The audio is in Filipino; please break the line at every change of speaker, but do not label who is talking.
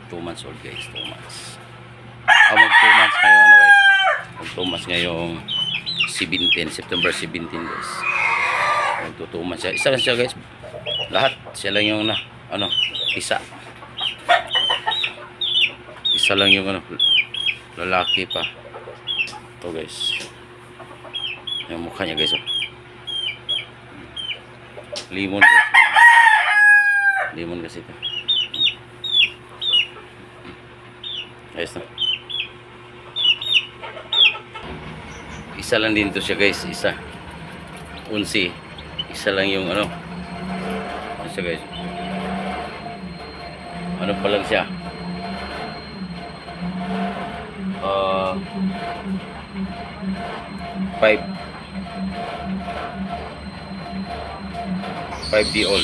2 months old guys, 2 months. Mag 2 months ngayon ano guys. Mag 2 months ngayong 17, September 17 guys. Mag 2 months siya. Isa lang siya guys. Lahat siya lang yung isa. Isa lang yung lalaki pa. Ito guys. Yung mukha niya guys. Limon guys. Limon kasi ito. Ayos na. Isa lang din to siya guys. Isa. Unsi. Isa lang yung isa guys. Ano pa lang siya. 5 day old.